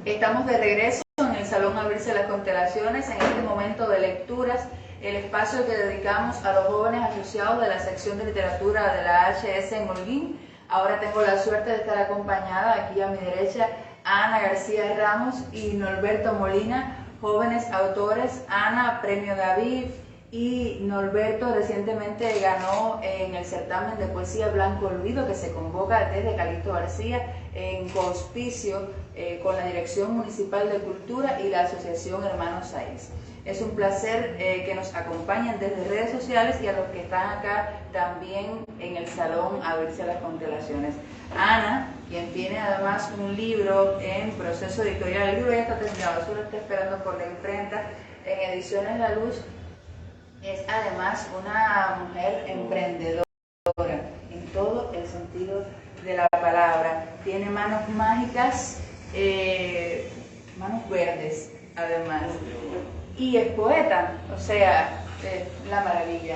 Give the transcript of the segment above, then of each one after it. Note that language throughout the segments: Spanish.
Estamos de regreso en el Salón Abrirse las Constelaciones, en este momento de lecturas, el espacio que dedicamos a los jóvenes asociados de la sección de literatura de la HS en Holguín. Ahora tengo la suerte de estar acompañada aquí a mi derecha, Ana García Ramos y Norberto Molina, jóvenes autores. Ana, Premio David, y Norberto recientemente ganó en el certamen de poesía Blanco Olvido, que se convoca desde Calixto García en coauspicio con la Dirección Municipal de Cultura y la Asociación Hermanos Sáenz. Es un placer que nos acompañen desde redes sociales y a los que están acá también en el Salón Abrirse las Constelaciones. Ana, quien tiene además un libro en proceso editorial, el libro ya está terminado, solo está esperando por la imprenta en Ediciones La Luz. Es además una mujer emprendedora en todo el sentido de la palabra. Tiene manos mágicas, manos verdes además. Y es poeta, o sea, la maravilla.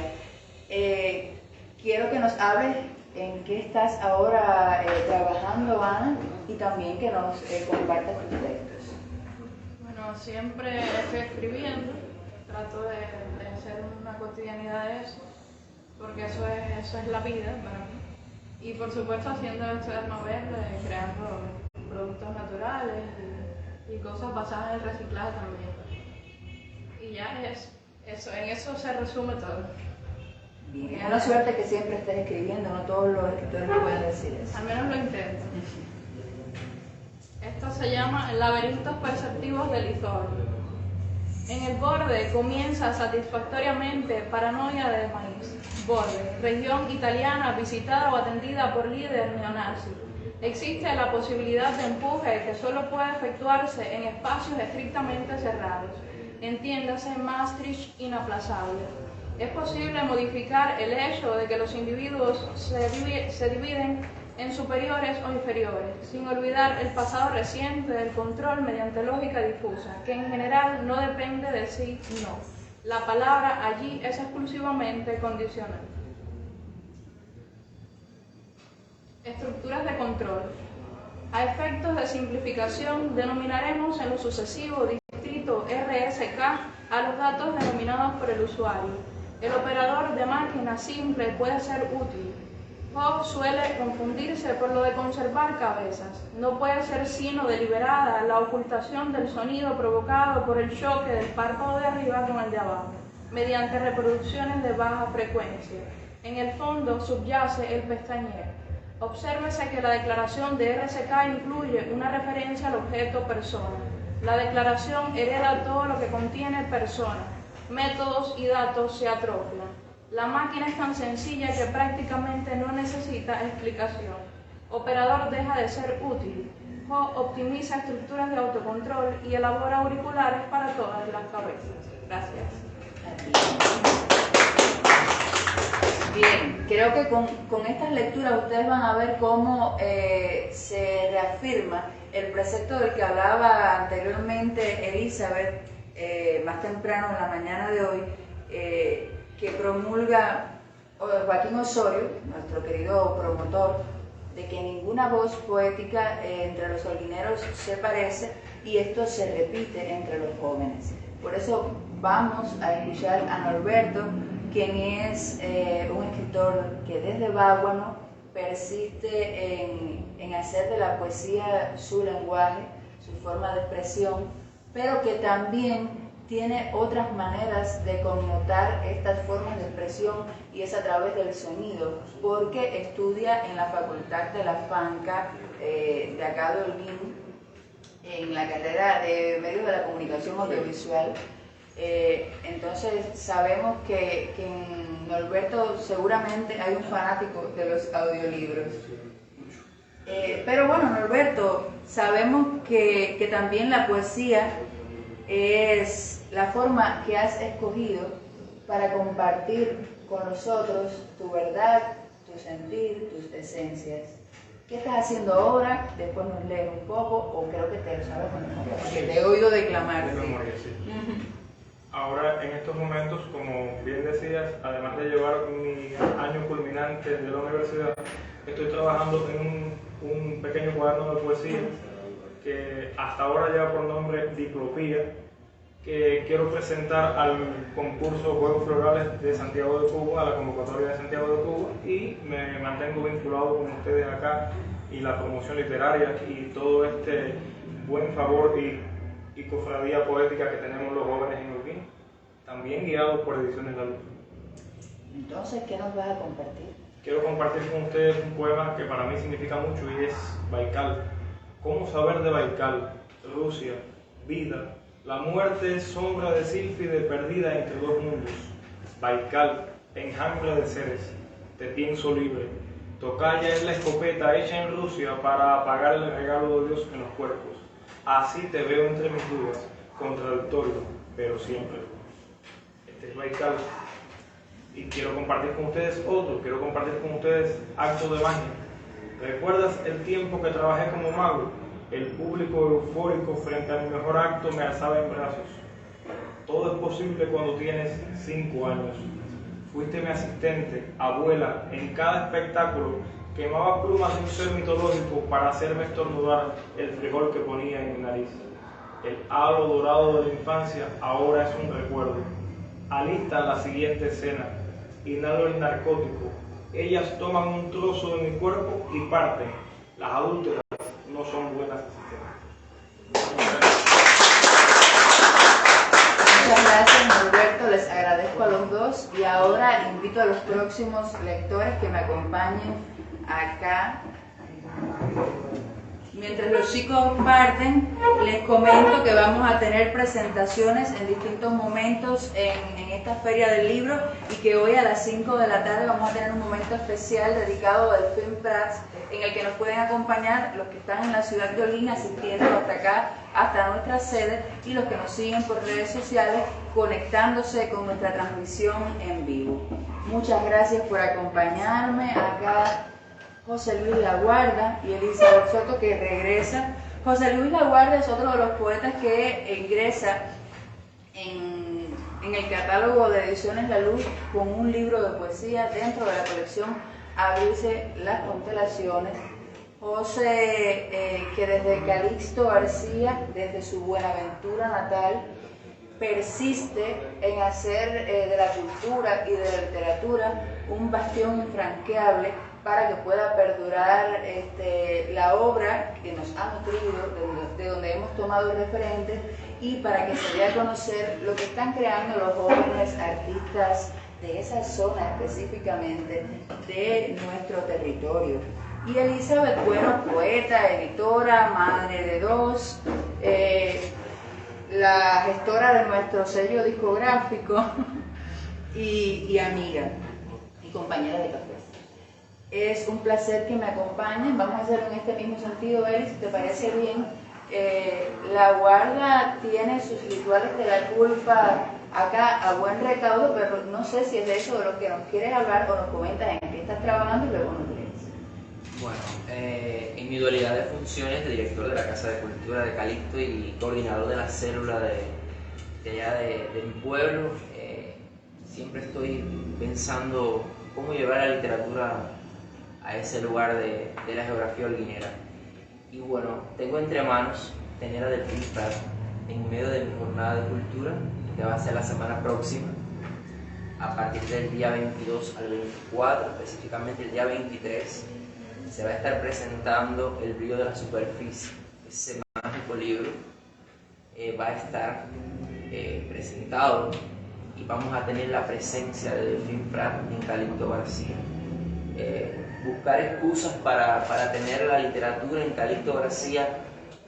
Quiero que nos hables en qué estás ahora trabajando, Ana, y también que nos compartas tus textos. Bueno, siempre estoy escribiendo, trato de hacer una cotidianidad de eso, porque eso es la vida para mí. Y por supuesto haciendo esto de novela, creando productos naturales y cosas basadas en el reciclaje también. Y ya en eso se resume todo. Bien, es una suerte que siempre estés escribiendo, no todos los escritores pueden decir eso. Al menos lo intento. Esto se llama Laberintos Perceptivos del Izor. En el borde comienza satisfactoriamente Paranoia de Maíz. Borde, región italiana visitada o atendida por líder neonazi. Existe la posibilidad de empuje que solo puede efectuarse en espacios estrictamente cerrados. Entiéndase Maastricht inaplazable. Es posible modificar el hecho de que los individuos se dividen en superiores o inferiores, sin olvidar el pasado reciente del control mediante lógica difusa, que en general no depende de sí, no. La palabra allí es exclusivamente condicional. Estructuras de control. A efectos de simplificación, denominaremos en lo sucesivo distrito RSK a los datos denominados por el usuario. El operador de máquina simple puede ser útil. Hop suele confundirse por lo de conservar cabezas. No puede ser sino deliberada la ocultación del sonido provocado por el choque del párpado de arriba con el de abajo, mediante reproducciones de baja frecuencia. En el fondo subyace el pestañeo. Obsérvese que la declaración de RSK incluye una referencia al objeto persona. La declaración hereda todo lo que contiene persona. Métodos y datos se atrofian. La máquina es tan sencilla que prácticamente no necesita explicación. Operador deja de ser útil. Ho optimiza estructuras de autocontrol y elabora auriculares para todas las cabezas. Gracias. Bien, creo que con estas lecturas ustedes van a ver cómo se reafirma el precepto del que hablaba anteriormente Elizabeth, más temprano en la mañana de hoy, que promulga Joaquín Osorio, nuestro querido promotor, de que ninguna voz poética entre los holguineros se parece y esto se repite entre los jóvenes. Por eso vamos a escuchar a Norberto, quien es un escritor que desde Báguano persiste en hacer de la poesía su lenguaje, su forma de expresión, pero que también tiene otras maneras de connotar estas formas de expresión y es a través del sonido, porque estudia en la Facultad de la FANCA de acá de Holguín, en la carrera de Medios de la Comunicación Audiovisual. Entonces sabemos que en Norberto seguramente hay un fanático de los audiolibros. Pero bueno, Norberto, sabemos que también la poesía es la forma que has escogido para compartir con nosotros tu verdad, tu sentir, tus esencias. ¿Qué estás haciendo ahora? Después nos lees un poco, o creo que te lo sabes mejor, porque te he oído declamar. De memoria, sí. Ahora, en estos momentos, como bien decías, además de llevar mi año culminante de la universidad, estoy trabajando en un pequeño cuaderno de poesía que hasta ahora lleva por nombre Diplopía, que quiero presentar al concurso Juegos Florales de Santiago de Cuba, a la convocatoria de Santiago de Cuba, y me mantengo vinculado con ustedes acá y la promoción literaria y todo este buen favor y cofradía poética que tenemos los jóvenes en Holguín, también guiados por Ediciones La Luz. Entonces, ¿qué nos vas a compartir? Quiero compartir con ustedes un poema que para mí significa mucho y es Baikal. ¿Cómo saber de Baikal? Rusia, vida. La muerte es sombra de sílfide perdida entre dos mundos. Baikal, enjambre de seres, te pienso libre. Tocaya es la escopeta hecha en Rusia para apagar el regalo de Dios en los cuerpos. Así te veo entre mis dudas, contradictorio, pero siempre. Este es Baikal. Y quiero compartir con ustedes quiero compartir con ustedes Acto de Magia. ¿Recuerdas el tiempo que trabajé como mago? El público eufórico frente a mi mejor acto me alzaba en brazos. Todo es posible cuando tienes 5 años. Fuiste mi asistente, abuela, en cada espectáculo. Quemaba plumas de un ser mitológico para hacerme estornudar el frijol que ponía en mi nariz. El halo dorado de la infancia ahora es un recuerdo. Alista la siguiente escena. Inhalo el narcótico. Ellas toman un trozo de mi cuerpo y parten. Las adúlteras no son buenas asistentes. Muchas gracias, Norberto. Les agradezco a los dos y ahora invito a los próximos lectores que me acompañen acá. Mientras los chicos parten, les comento que vamos a tener presentaciones en distintos momentos en esta Feria del Libro y que hoy a las 5 de la tarde vamos a tener un momento especial dedicado al Film Prats, en el que nos pueden acompañar los que están en la ciudad de Holguín asistiendo hasta acá, hasta nuestra sede, y los que nos siguen por redes sociales conectándose con nuestra transmisión en vivo. Muchas gracias por acompañarme acá. José Luis Laguarda y Elizabeth Soto, que regresa. José Luis Laguarda es otro de los poetas que ingresa en el catálogo de Ediciones La Luz con un libro de poesía dentro de la colección Abrirse las Constelaciones. José, que desde Calixto García, desde su Buenaventura natal, persiste en hacer de la cultura y de la literatura un bastión infranqueable para que pueda perdurar la obra que nos ha nutrido, de donde hemos tomado referentes, y para que se dé a conocer lo que están creando los jóvenes artistas de esa zona específicamente de nuestro territorio. Y Elizabeth, bueno, poeta, editora, madre de 2, la gestora de nuestro sello discográfico y amiga y compañera de café. Es un placer que me acompañen. Vamos a hacerlo en este mismo sentido, Eli, si te parece bien. Laguarda tiene sus rituales de la culpa acá a buen recaudo, pero no sé si es de eso de lo que nos quieres hablar o nos comentas en qué estás trabajando y luego nos lees. Bueno, en mi dualidad de funciones de director de la Casa de Cultura de Calixto y coordinador de la célula de allá de mi pueblo, siempre estoy pensando cómo llevar la literatura a ese lugar de la geografía holguinera. Y bueno, tengo entre manos tener a Delfín Prat en medio de mi jornada de cultura, que va a ser la semana próxima, a partir del día 22 al 24, específicamente el día 23, se va a estar presentando El brillo de la superficie. Ese mágico libro va a estar presentado y vamos a tener la presencia de Delfín Prat en Calixto García. Buscar excusas para tener la literatura en Calixto García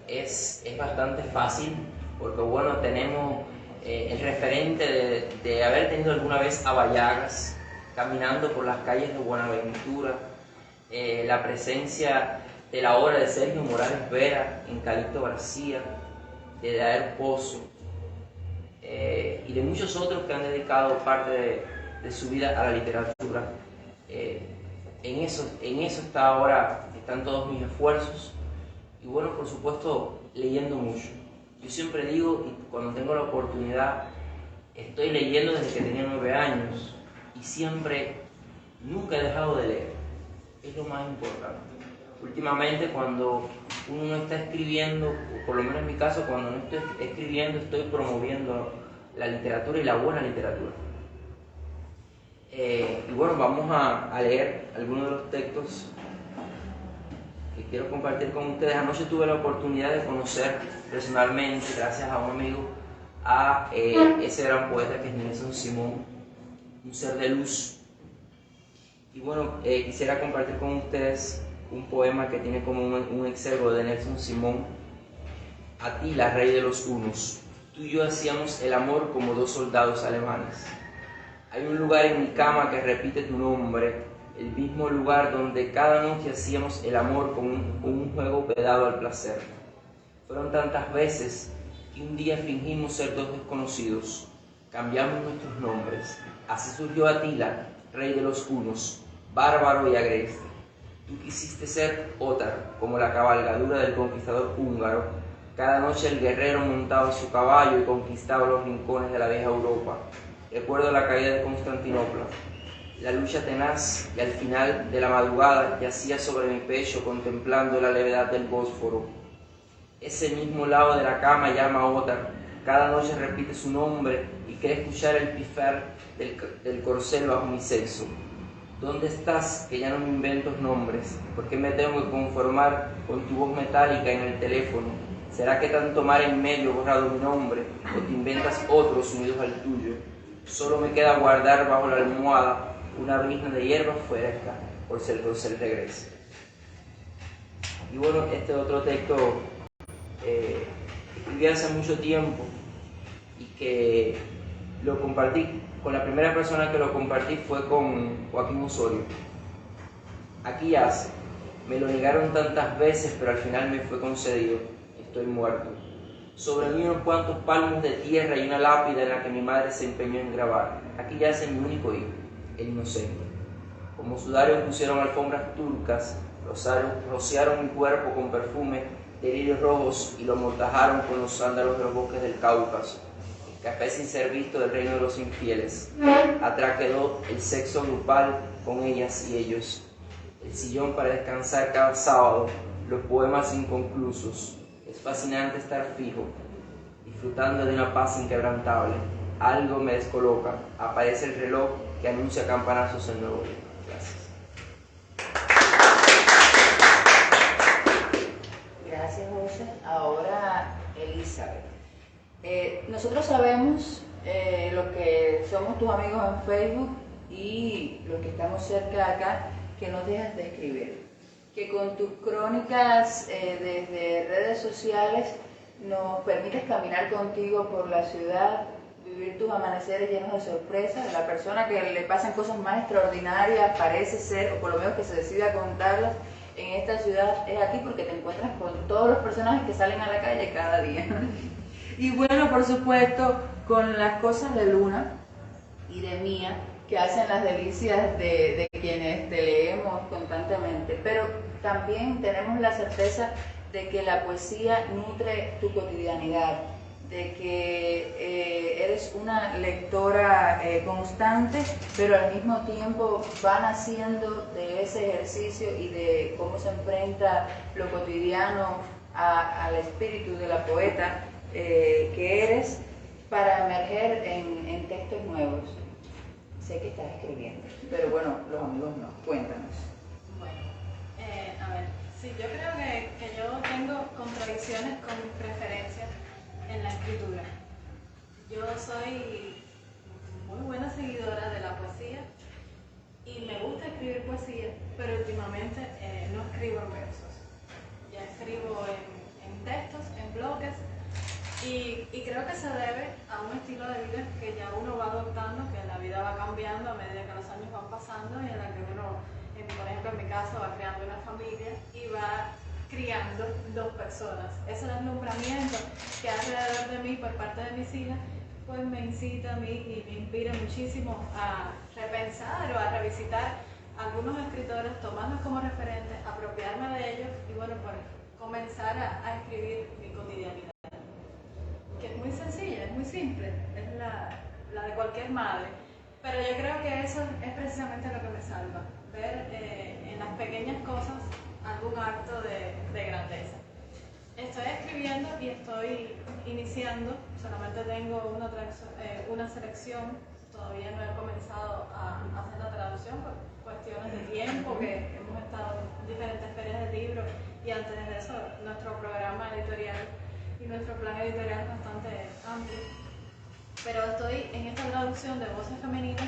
es bastante fácil, porque bueno, tenemos el referente de haber tenido alguna vez a Bayagas caminando por las calles de Buenaventura, la presencia de la obra de Sergio Morales Vera en Calixto García, de Daer Pozo, y de muchos otros que han dedicado parte de su vida a la literatura. En eso están todos mis esfuerzos, y bueno, por supuesto, leyendo mucho. Yo siempre digo, y cuando tengo la oportunidad, estoy leyendo desde que tenía 9 años, y nunca he dejado de leer. Es lo más importante. Últimamente cuando uno no está escribiendo, o por lo menos en mi caso, cuando no estoy escribiendo, estoy promoviendo la literatura y la buena literatura. Y bueno, vamos a leer algunos de los textos que quiero compartir con ustedes. Anoche tuve la oportunidad de conocer personalmente, gracias a un amigo, a ese gran poeta que es Nelson Simón, un ser de luz. Y bueno, quisiera compartir con ustedes un poema que tiene como un excergo de Nelson Simón. Atila, rey de los hunos, tú y yo hacíamos el amor como dos soldados alemanes. Hay un lugar en mi cama que repite tu nombre, el mismo lugar donde cada noche hacíamos el amor como un juego vedado al placer. Fueron tantas veces que un día fingimos ser dos desconocidos, cambiamos nuestros nombres. Así surgió Atila, rey de los hunos, bárbaro y agreste. Tú quisiste ser Ótar, como la cabalgadura del conquistador húngaro. Cada noche el guerrero montaba su caballo y conquistaba los rincones de la vieja Europa. Recuerdo la caída de Constantinopla, la lucha tenaz, y al final de la madrugada yacía sobre mi pecho contemplando la levedad del Bósforo. Ese mismo lado de la cama llama Ótar, cada noche repite su nombre y cree escuchar el pifer del corcel bajo mi sexo. ¿Dónde estás, que ya no me invento nombres? ¿Por qué me tengo que conformar con tu voz metálica en el teléfono? ¿Será que tanto mar en medio ha borrado mi nombre, o te inventas otros unidos al tuyo? Solo me queda guardar bajo la almohada una brisna de hierba fresca, por si el corcel regrese. Y bueno, este otro texto escribí hace mucho tiempo y que lo compartí. Con la primera persona que lo compartí fue con Joaquín Osorio. Aquí yace, me lo negaron tantas veces, pero al final me fue concedido. Estoy muerto. Sobre mí unos cuantos palmos de tierra y una lápida en la que mi madre se empeñó en grabar. Aquí yace mi único hijo, el inocente. Como sudario pusieron alfombras turcas, rociaron mi cuerpo con perfume de lirios rojos y lo mortajaron con los sándalos de los bosques del Cáucaso. Café sin ser visto del reino de los infieles. Atrás quedó el sexo grupal con ellas y ellos. El sillón para descansar cada sábado, los poemas inconclusos. Es fascinante estar fijo, disfrutando de una paz inquebrantable. Algo me descoloca. Aparece el reloj que anuncia campanazos en Nuevo York. Gracias. Gracias, José. Ahora, Elizabeth. Nosotros sabemos lo que somos tus amigos en Facebook y los que estamos cerca de acá, que no dejas de escribir, que con tus crónicas desde redes sociales nos permites caminar contigo por la ciudad, vivir tus amaneceres llenos de sorpresas. La persona que le pasan cosas más extraordinarias parece ser, o por lo menos que se decide a contarlas en esta ciudad, es aquí porque te encuentras con todos los personajes que salen a la calle cada día. Y bueno, por supuesto, con las cosas de Luna y de Mía, que hacen las delicias de quienes te leemos constantemente. Pero también tenemos la certeza de que la poesía nutre tu cotidianidad, de que eres una lectora constante, pero al mismo tiempo van haciendo de ese ejercicio y de cómo se enfrenta lo cotidiano al espíritu de la poeta que eres, para emerger en textos nuevos. Sé que estás escribiendo, pero bueno, los amigos no. Cuéntanos. Bueno, a ver, sí, yo creo que yo tengo contradicciones con mis preferencias en la escritura. Yo soy muy buena seguidora de la poesía y me gusta escribir poesía, pero últimamente no escribo en versos. Ya escribo en textos, en bloques. Y creo que se debe a un estilo de vida que ya uno va adoptando, que la vida va cambiando a medida que los años van pasando y en la que uno, por ejemplo en mi caso, va creando una familia y va criando dos personas. Ese deslumbramiento que hay alrededor de mí por parte de mis hijas, pues me incita a mí y me inspira muchísimo a repensar o a revisitar algunos escritores, tomarlos como referentes, apropiarme de ellos y bueno, pues comenzar a escribir mi cotidianidad. Que es muy sencilla, es muy simple, es la de cualquier madre, pero yo creo que eso es precisamente lo que me salva, ver en las pequeñas cosas algún acto de grandeza. Estoy escribiendo y estoy iniciando, solamente tengo una selección, todavía no he comenzado a hacer la traducción por cuestiones de tiempo, que hemos estado en diferentes ferias de libros y antes de eso nuestro programa editorial y nuestro plan editorial es bastante amplio. Pero estoy en esta traducción de voces femeninas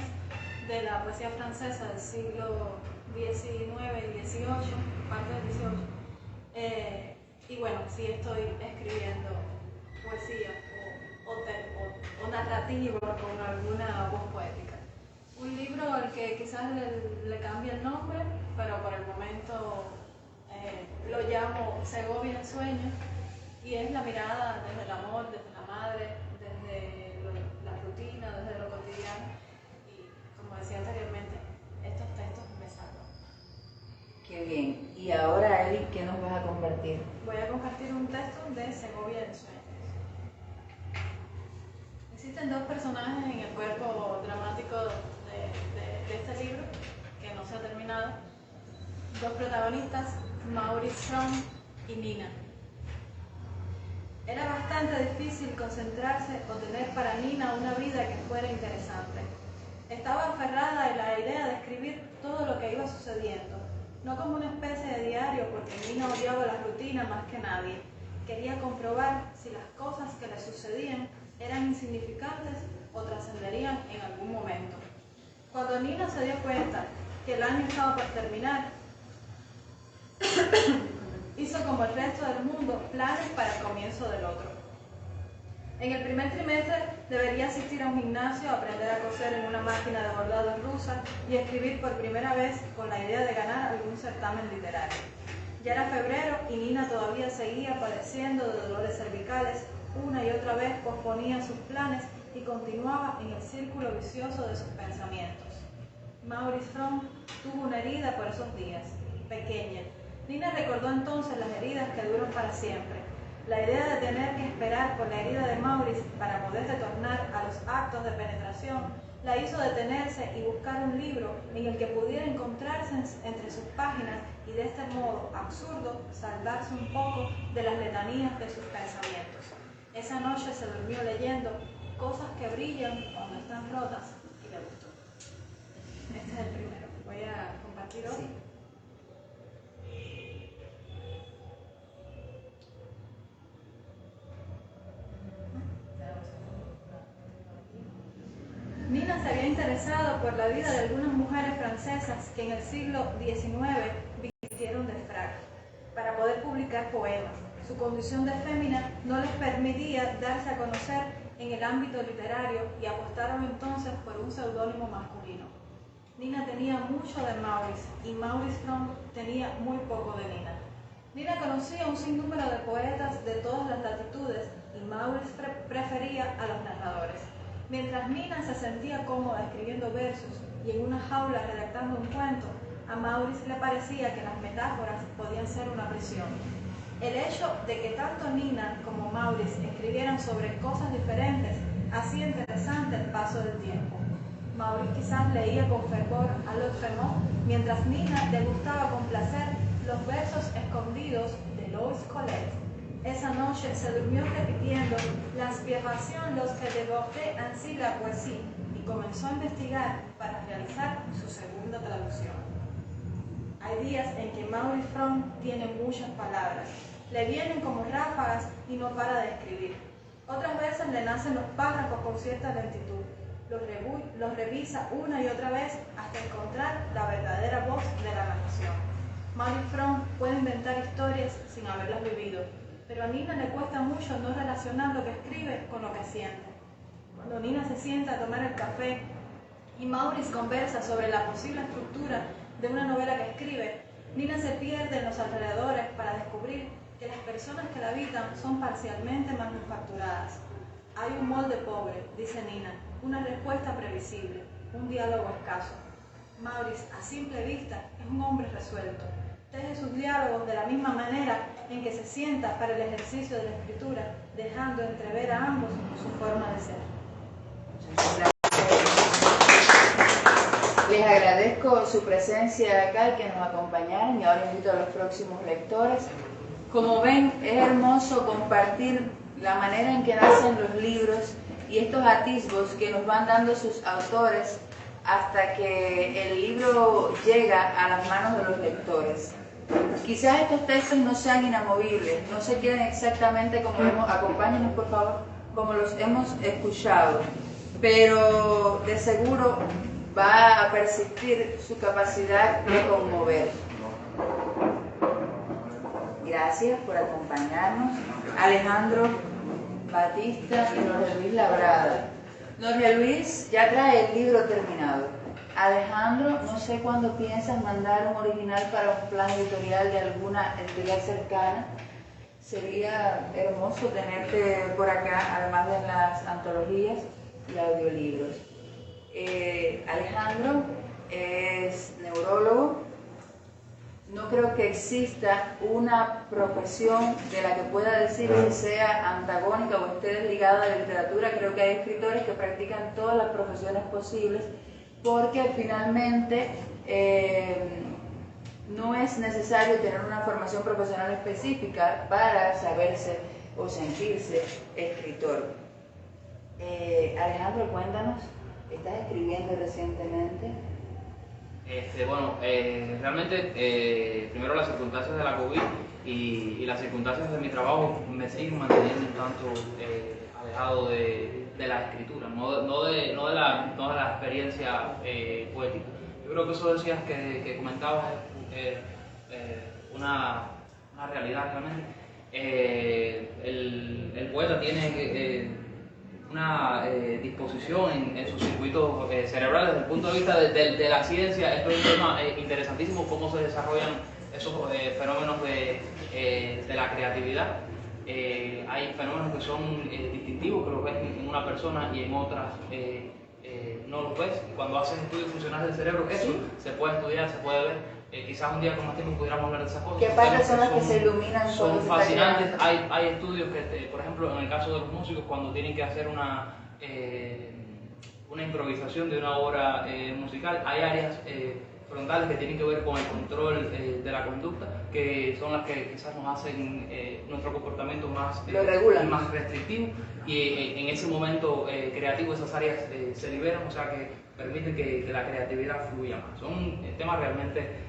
de la poesía francesa del siglo XIX y XVIII, parte del XVIII. Y bueno, sí estoy escribiendo poesía o narrativa con alguna voz poética. Un libro al que quizás le cambie el nombre, pero por el momento lo llamo Segovia en Sueños, y es la mirada desde el amor, desde la madre, desde la rutina, desde lo cotidiano. Y como decía anteriormente, estos textos me salvan. Qué bien. Y ahora, Eli, ¿qué nos vas a compartir? Voy a compartir un texto de Segovia en Sueños. Existen dos personajes en el cuerpo dramático de este libro, que no se ha terminado. Dos protagonistas, Maurice Fromm y Nina. Era bastante difícil concentrarse o tener para Nina una vida que fuera interesante. Estaba aferrada en la idea de escribir todo lo que iba sucediendo, no como una especie de diario, porque Nina odiaba la rutina más que nadie. Quería comprobar si las cosas que le sucedían eran insignificantes o trascenderían en algún momento. Cuando Nina se dio cuenta que el año estaba por terminar, hizo como el resto del mundo planes para el comienzo del otro. En el primer trimestre debería asistir a un gimnasio, aprender a coser en una máquina de bordado rusa y escribir por primera vez con la idea de ganar algún certamen literario. Ya era febrero y Nina todavía seguía padeciendo de dolores cervicales. Una y otra vez posponía sus planes y continuaba en el círculo vicioso de sus pensamientos. Maurice Fromm tuvo una herida por esos días, pequeña. Nina recordó entonces las heridas que duran para siempre. La idea de tener que esperar por la herida de Maurice para poder retornar a los actos de penetración la hizo detenerse y buscar un libro en el que pudiera encontrarse entre sus páginas y de este modo absurdo salvarse un poco de las letanías de sus pensamientos. Esa noche se durmió leyendo Cosas que brillan cuando están rotas y le gustó. Este es el primero. Voy a compartir otro. Sí. Nina se había interesado por la vida de algunas mujeres francesas que en el siglo XIX vistieron de frac para poder publicar poemas. Su condición de fémina no les permitía darse a conocer en el ámbito literario y apostaron entonces por un seudónimo masculino. Nina tenía mucho de Maurice y Maurice Fromm tenía muy poco de Nina. Nina conocía un sinnúmero de poetas de todas las latitudes y Maurice prefería a los narradores. Mientras Nina se sentía cómoda escribiendo versos y en una jaula redactando un cuento, a Maurice le parecía que las metáforas podían ser una prisión. El hecho de que tanto Nina como Maurice escribieran sobre cosas diferentes hacía interesante el paso del tiempo. Maurice quizás leía con fervor a Claude Fremont, mientras Nina le gustaba con placer los versos escondidos de Lois Colet. Esa noche se durmió repitiendo l'inspiration lorsque dévorait ainsi la poésie y comenzó a investigar para realizar su segunda traducción. Hay días en que Maurice Fromm tiene muchas palabras, le vienen como ráfagas y no para de escribir. Otras veces le nacen los párrafos con cierta lentitud. Los revisa una y otra vez hasta encontrar la verdadera voz de la narración. Maurice Fromm puede inventar historias sin haberlas vivido, pero a Nina le cuesta mucho no relacionar lo que escribe con lo que siente. Cuando Nina se sienta a tomar el café y Maurice conversa sobre la posible estructura de una novela que escribe, Nina se pierde en los alrededores para descubrir que las personas que la habitan son parcialmente manufacturadas. Hay un molde pobre, dice Nina, una respuesta previsible, un diálogo escaso. Maurice, a simple vista, es un hombre resuelto. Teje sus diálogos de la misma manera en que se sienta para el ejercicio de la escritura, dejando entrever a ambos su forma de ser. Les agradezco su presencia acá y que nos acompañaron, y ahora invito a los próximos lectores. Como ven, es hermoso compartir la manera en que nacen los libros y estos atisbos que nos van dando sus autores hasta que el libro llega a las manos de los lectores. Quizás estos textos no sean inamovibles, no se queden exactamente acompáñenos por favor, como los hemos escuchado, pero de seguro va a persistir su capacidad de conmover. Gracias por acompañarnos, Alejandro Batista y Jorge Luis Labrada. Jorge Luis ya trae el libro terminado. Alejandro, no sé cuándo piensas mandar un original para un plan editorial de alguna editorial cercana. Sería hermoso tenerte por acá, además de las antologías y audiolibros. Alejandro es neurólogo. No creo que exista una profesión de la que pueda decir si sea antagónica o esté desligada de la literatura. Creo que hay escritores que practican todas las profesiones posibles porque finalmente no es necesario tener una formación profesional específica para saberse o sentirse escritor. Alejandro, cuéntanos, ¿estás escribiendo recientemente? Realmente, primero las circunstancias de la COVID y las circunstancias de mi trabajo me siguen manteniendo un tanto alejado de la escritura, no de la experiencia poética. Yo creo que eso decías que comentabas una realidad realmente. El poeta tiene una disposición en sus circuitos cerebrales desde el punto de vista de la ciencia. Esto es un tema interesantísimo, cómo se desarrollan esos fenómenos de la creatividad. Hay fenómenos que son distintivos, que los ves en una persona y en otras no los ves. Cuando haces estudios funcionales del cerebro, eso se puede estudiar, se puede ver. Quizás un día con más tiempo pudiéramos hablar de esas cosas. ¿Qué partes son las que se iluminan? Son fascinantes. Hay estudios que, por ejemplo, en el caso de los músicos, cuando tienen que hacer una improvisación de una obra musical, hay áreas frontales que tienen que ver con el control de la conducta, que son las que quizás nos hacen nuestro comportamiento más restrictivo, y en ese momento creativo esas áreas se liberan, o sea que permiten que la creatividad fluya más. Son temas realmente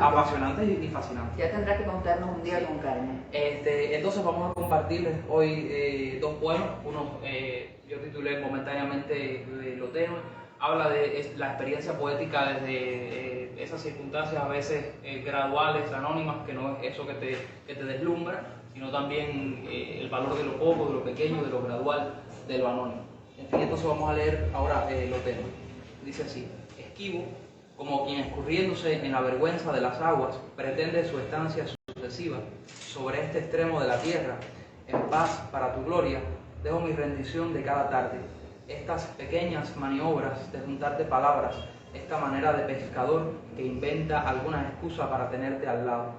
apasionantes y fascinantes. Ya tendrás que contarnos un día con calma. Entonces vamos a compartirles hoy dos poemas. Uno yo titulé momentáneamente Lo tenue. Habla de la experiencia poética desde esas circunstancias a veces graduales, anónimas, que no es eso que te deslumbra, sino también el valor de lo poco, de lo pequeño, de lo gradual, de lo anónimo. En fin, entonces vamos a leer ahora Lo tenue. Dice así: esquivo, como quien escurriéndose en la vergüenza de las aguas, pretende su estancia sucesiva sobre este extremo de la tierra. En paz, para tu gloria, dejo mi rendición de cada tarde. Estas pequeñas maniobras de juntarte palabras, esta manera de pescador que inventa alguna excusa para tenerte al lado.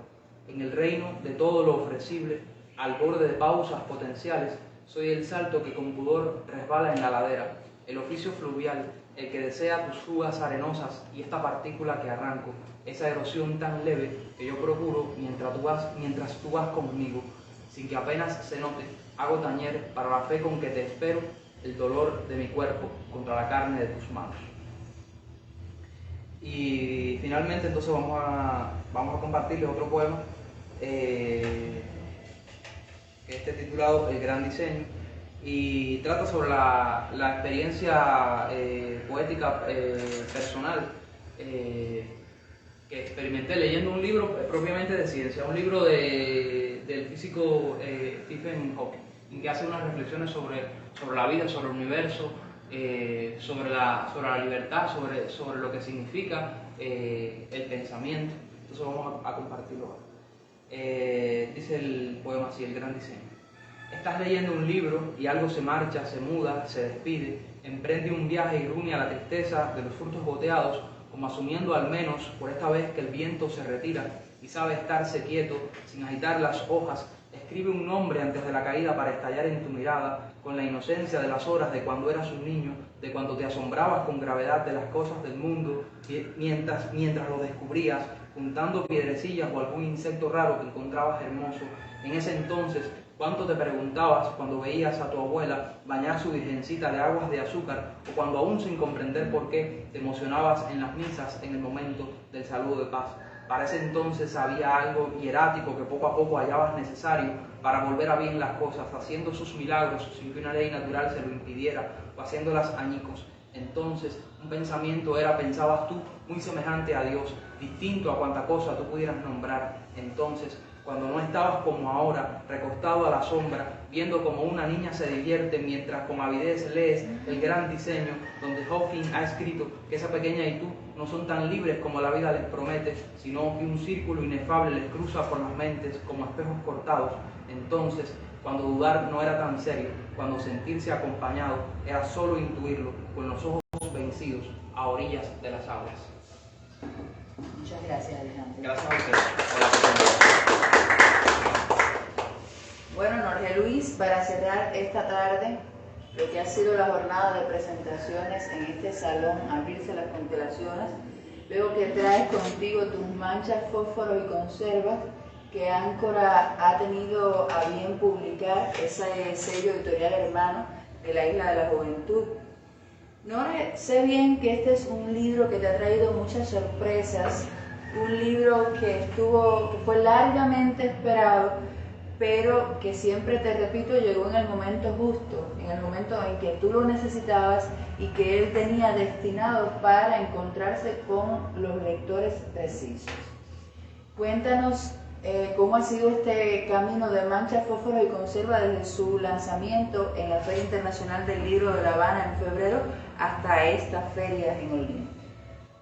En el reino de todo lo ofrecible, al borde de pausas potenciales, soy el salto que con pudor resbala en la ladera, el oficio fluvial, el que desea tus fugas arenosas y esta partícula que arranco, esa erosión tan leve que yo procuro mientras tú vas conmigo, sin que apenas se note, hago tañer para la fe con que te espero el dolor de mi cuerpo contra la carne de tus manos. Y finalmente entonces vamos a compartirles otro poema que está titulado El Gran Diseño, y trata sobre la experiencia poética personal que experimenté leyendo un libro propiamente de ciencia, un libro del físico Stephen Hawking, en que hace unas reflexiones sobre la vida, sobre el universo, sobre la libertad, sobre lo que significa el pensamiento. Entonces vamos a compartirlo ahora. Dice el poema así: El Gran Diseño. Estás leyendo un libro y algo se marcha, se muda, se despide, emprende un viaje y rumia a la tristeza de los frutos goteados, como asumiendo al menos por esta vez que el viento se retira y sabe estarse quieto sin agitar las hojas, escribe un nombre antes de la caída para estallar en tu mirada, con la inocencia de las horas de cuando eras un niño, de cuando te asombrabas con gravedad de las cosas del mundo, mientras lo descubrías, juntando piedrecillas o algún insecto raro que encontrabas hermoso. En ese entonces, ¿cuánto te preguntabas cuando veías a tu abuela bañar su virgencita de aguas de azúcar, o cuando aún sin comprender por qué te emocionabas en las misas en el momento del saludo de paz? Para ese entonces había algo hierático que poco a poco hallabas necesario para volver a bien las cosas, haciendo sus milagros sin que una ley natural se lo impidiera, o haciéndolas añicos. Entonces, un pensamiento era, pensabas tú, muy semejante a Dios, distinto a cuanta cosa tú pudieras nombrar. Entonces, cuando no estabas como ahora, recostado a la sombra, viendo como una niña se divierte mientras con avidez lees el gran diseño donde Hawking ha escrito que esa pequeña y tú no son tan libres como la vida les promete, sino que un círculo inefable les cruza por las mentes como espejos cortados. Entonces, cuando dudar no era tan serio, cuando sentirse acompañado era solo intuirlo, con los ojos vencidos a orillas de las aguas. Muchas gracias, Alejandro. Gracias a ustedes. Bueno, Jorge Luis, para cerrar esta tarde, lo que ha sido la jornada de presentaciones en este salón, Abrirse las Constelaciones, veo que traes contigo tus manchas, fósforos y conservas que Áncora ha tenido a bien publicar, ese sello editorial hermano de la Isla de la Juventud. Jorge, sé bien que este es un libro que te ha traído muchas sorpresas, un libro que fue largamente esperado, pero que siempre, te repito, llegó en el momento justo, en el momento en que tú lo necesitabas y que él tenía destinado para encontrarse con los lectores precisos. Cuéntanos cómo ha sido este camino de Mancha, Fósforo y Conserva desde su lanzamiento en la Feria Internacional del Libro de La Habana en febrero hasta esta feria en Holguín.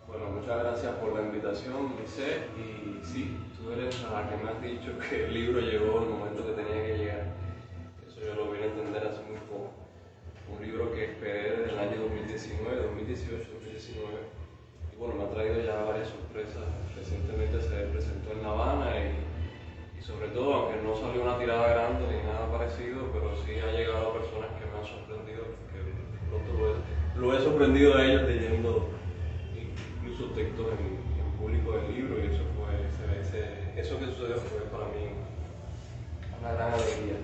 Bueno, muchas gracias por la invitación, Lice, y sí, tú eres la que me has dicho que el libro llegó en el momento que tenía que llegar. Eso yo lo vine a entender hace muy poco. Un libro que esperé desde el año 2019, 2018, 2019, y bueno, me ha traído ya varias sorpresas. Recientemente se presentó en La Habana y sobre todo, aunque no salió una tirada grande ni nada parecido, pero sí ha llegado a personas que me han sorprendido, que pronto lo he sorprendido a ellos leyendo incluso textos en público del libro, y eso que sucedió fue para mí una gran alegría.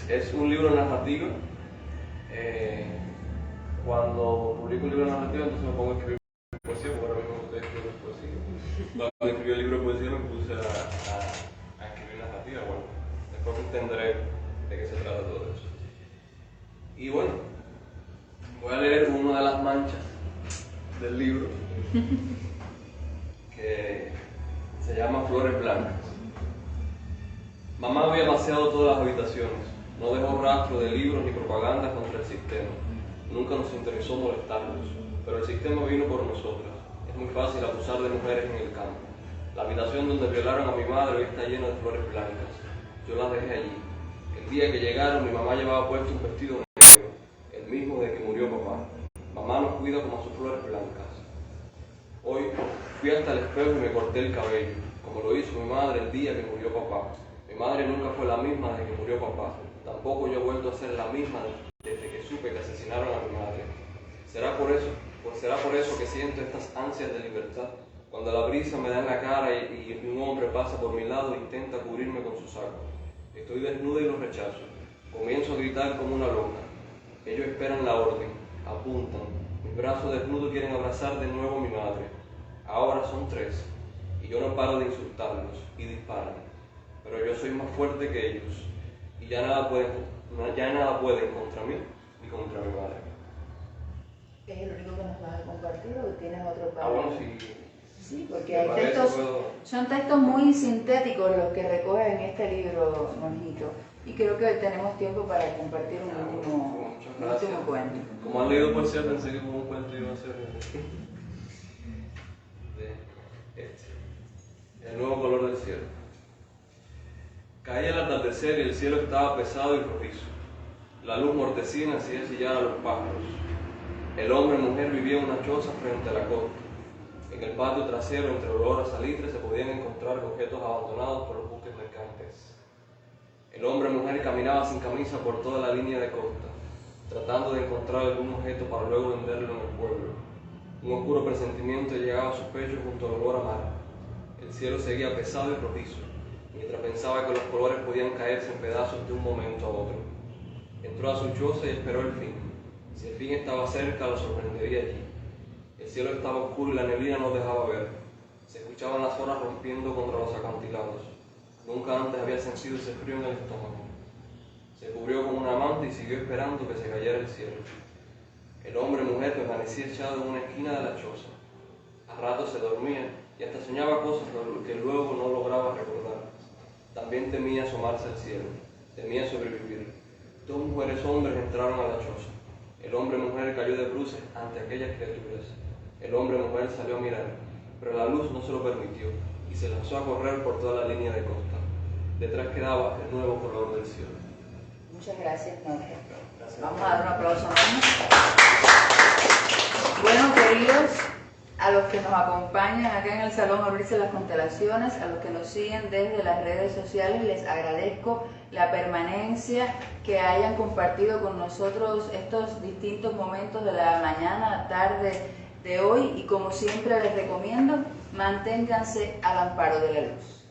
Es un libro narrativo. Cuando publico un libro narrativo, entonces me pongo a escribir poesía, porque ahora mismo estoy escribiendo poesía. Cuando escribí el libro de poesía me puse a escribir narrativa. Bueno, después entenderé de qué se trata todo eso. Y bueno, voy a leer una de las manchas del libro, que se llama Flores Blancas. Mamá había vaciado todas las habitaciones, no dejó rastro de libros ni propaganda contra el sistema. Nunca nos interesó molestarlos, pero el sistema vino por nosotras. Es muy fácil acusar de mujeres en el campo. La habitación donde violaron a mi madre hoy está llena de flores blancas. Yo las dejé allí. El día que llegaron, mi mamá llevaba puesto un vestido negro, el mismo de que murió papá. Mamá nos cuida como a sus flores blancas. Hoy fui hasta el espejo y me corté el cabello, como lo hizo mi madre el día que murió papá. Mi madre nunca fue la misma desde que murió papá. Tampoco yo he vuelto a ser la misma desde que supe que asesinaron a mi madre. ¿Será por eso que siento estas ansias de libertad? Cuando la brisa me da en la cara y un hombre pasa por mi lado e intenta cubrirme con su saco. Estoy desnuda y lo rechazo. Comienzo a gritar como una loca. Ellos esperan la orden, apuntan. Mis brazos desnudos quieren abrazar de nuevo a mi madre. Ahora son 3, y yo no paro de insultarlos, y disparan. Pero yo soy más fuerte que ellos, y ya nada pueden contra mí ni contra mi madre. ¿Es el único que nos vas a compartir o tienes otro para? Bueno, sí. Sí, porque hay son textos muy sintéticos los que recoges en este libro, Monjito, y creo que tenemos tiempo para compartir un último cuento. Como han leído poesía, pensé que como un cuento iba a ser El nuevo color del cielo. Caía el atardecer y el cielo estaba pesado y rojizo. La luz mortecina hacía chillar a los pájaros. El hombre y mujer vivían en una choza frente a la costa. En el patio trasero, entre olor a salitre, se podían encontrar objetos abandonados por los buques mercantes. El hombre y mujer caminaba sin camisa por toda la línea de costa, tratando de encontrar algún objeto para luego venderlo en el pueblo. Un oscuro presentimiento llegaba a sus pechos junto al olor a mar. El cielo seguía pesado y rojizo, mientras pensaba que los colores podían caerse en pedazos de un momento a otro. Entró a su choza y esperó el fin. Si el fin estaba cerca, lo sorprendería allí. El cielo estaba oscuro y la neblina no dejaba ver. Se escuchaban las olas rompiendo contra los acantilados. Nunca antes había sentido ese frío en el estómago. Se cubrió con una manta y siguió esperando que se cayera el cielo. El hombre y mujer permanecía echado en una esquina de la choza. A ratos se dormía y hasta soñaba cosas que luego no lograba recordar. También temía asomarse al cielo, temía sobrevivir. Dos mujeres hombres entraron a la choza. El hombre y mujer cayó de bruces ante aquellas criaturas. El hombre y mujer salió a mirar, pero la luz no se lo permitió y se lanzó a correr por toda la línea de costa. Detrás quedaba el nuevo color del cielo. Muchas gracias, Norge. Vamos a dar un aplauso más. Bueno, queridos, a los que nos acompañan acá en el Salón Abrirse las Constelaciones, a los que nos siguen desde las redes sociales, les agradezco la permanencia, que hayan compartido con nosotros estos distintos momentos de la mañana, tarde de hoy, y como siempre les recomiendo, manténganse al amparo de la luz.